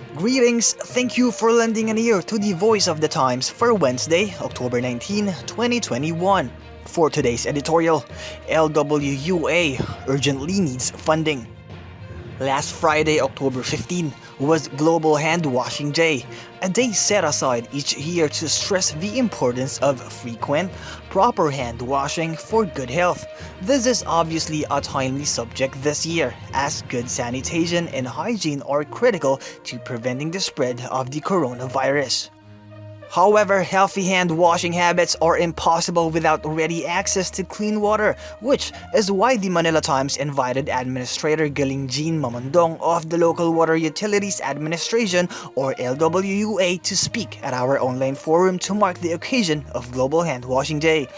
Greetings, thank you for lending an ear to the Voice of the Times for Wednesday, October 19, 2021. For today's editorial, LWUA urgently needs funding. Last Friday, October 15, was Global Hand Washing Day, a day set aside each year to stress the importance of frequent, proper hand washing for good health. This is obviously a timely subject this year, as good sanitation and hygiene are critical to preventing the spread of the coronavirus. However, healthy hand washing habits are impossible without ready access to clean water, which is why the Manila Times invited Administrator Jean Mamandong of the Local Water Utilities Administration or LWUA to speak at our online forum to mark the occasion of Global Hand Washing Day.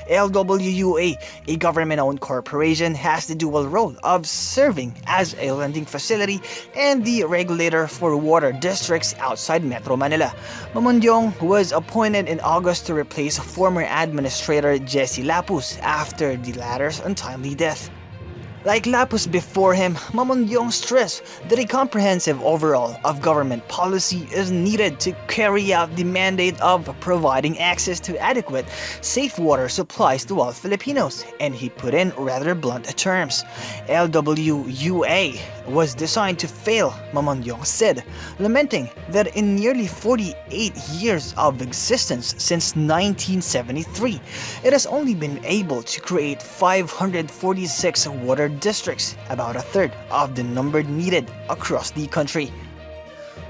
LWUA, a government-owned corporation, has the dual role of serving as a lending facility and the regulator for water districts outside Metro Manila. Mamandong was appointed in August to replace former Administrator Jesse Lapus after the latter's untimely death. Like Lapus before him, Mamandong stressed that a comprehensive overhaul of government policy is needed to carry out the mandate of providing access to adequate, safe water supplies to all Filipinos, and he put in rather blunt terms. LWUA was designed to fail, Mamandong said, lamenting that in nearly 48 years of existence since 1973, it has only been able to create 546 water districts, about a third of the number needed across the country.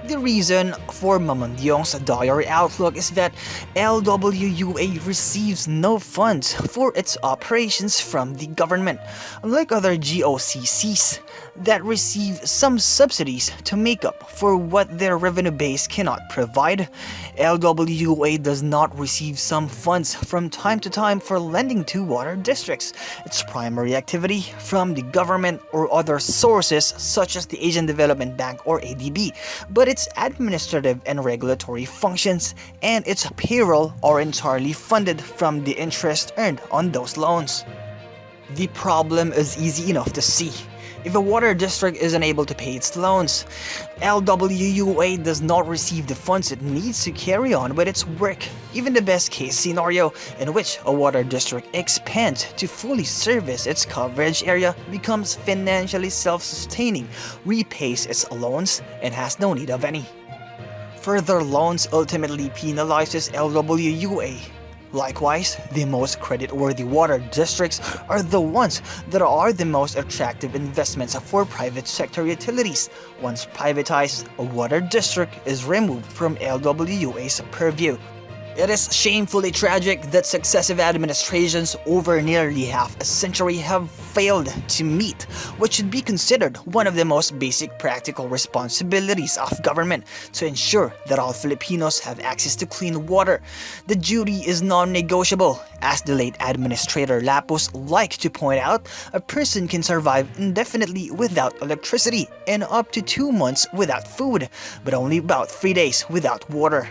The reason for Mamandong's dire outlook is that LWUA receives no funds for its operations from the government, unlike other GOCCs that receive some subsidies to make up for what their revenue base cannot provide. LWUA does not receive some funds from time to time for lending to water districts, its primary activity from the government or other sources such as the Asian Development Bank or ADB, but its administrative and regulatory functions and its payroll are entirely funded from the interest earned on those loans. The problem is easy enough to see. If a water district is unable to pay its loans, LWUA does not receive the funds it needs to carry on with its work. Even the best case scenario in which a water district expands to fully service its coverage area, becomes financially self-sustaining, repays its loans, and has no need of any. Further loans ultimately penalizes LWUA. Likewise, the most creditworthy water districts are the ones that are the most attractive investments for private sector utilities. Once privatized, a water district is removed from LWUA's purview. It is shamefully tragic that successive administrations over nearly half a century have failed to meet what should be considered one of the most basic practical responsibilities of government, to ensure that all Filipinos have access to clean water. The duty is non-negotiable. As the late Administrator Lapus liked to point out, a person can survive indefinitely without electricity and up to 2 months without food, but only about 3 days without water.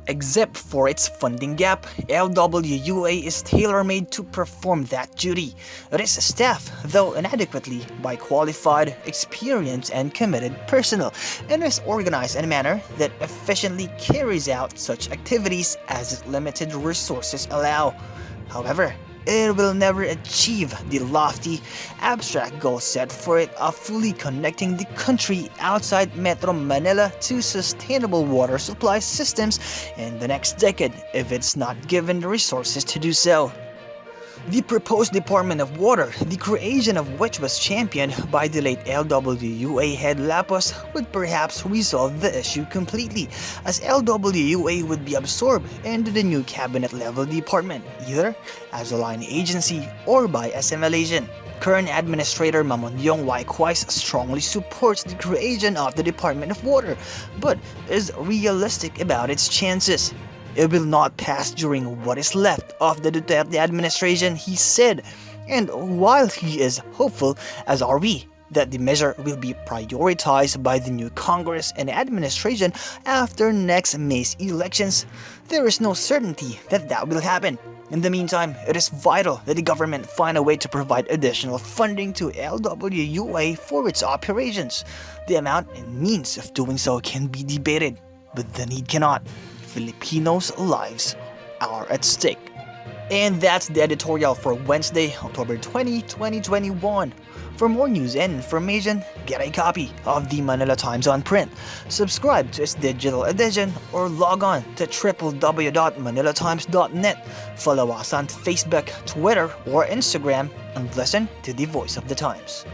Except for its funding gap, LWUA is tailor-made to perform that duty. It is staffed, though inadequately, by qualified, experienced, and committed personnel, and is organized in a manner that efficiently carries out such activities as its limited resources allow. However, it will never achieve the lofty, abstract goal set for it of fully connecting the country outside Metro Manila to sustainable water supply systems in the next decade if it's not given the resources to do so. The proposed Department of Water, the creation of which was championed by the late LWUA head Lapus, would perhaps resolve the issue completely, as LWUA would be absorbed into the new cabinet-level department, either as a line agency or by assimilation. Current Administrator Mamandong likewise strongly supports the creation of the Department of Water, but is realistic about its chances. It will not pass during what is left of the Duterte administration, he said. And while he is hopeful, as are we, that the measure will be prioritized by the new Congress and administration after next May's elections, there is no certainty that that will happen. In the meantime, it is vital that the government find a way to provide additional funding to LWUA for its operations. The amount and means of doing so can be debated, but the need cannot. Filipinos' lives are at stake. And that's the editorial for Wednesday, October 20, 2021. For more news and information, get a copy of the Manila Times on print, subscribe to its digital edition, or log on to www.manilatimes.net. Follow us on Facebook, Twitter, or Instagram, and listen to the Voice of the Times.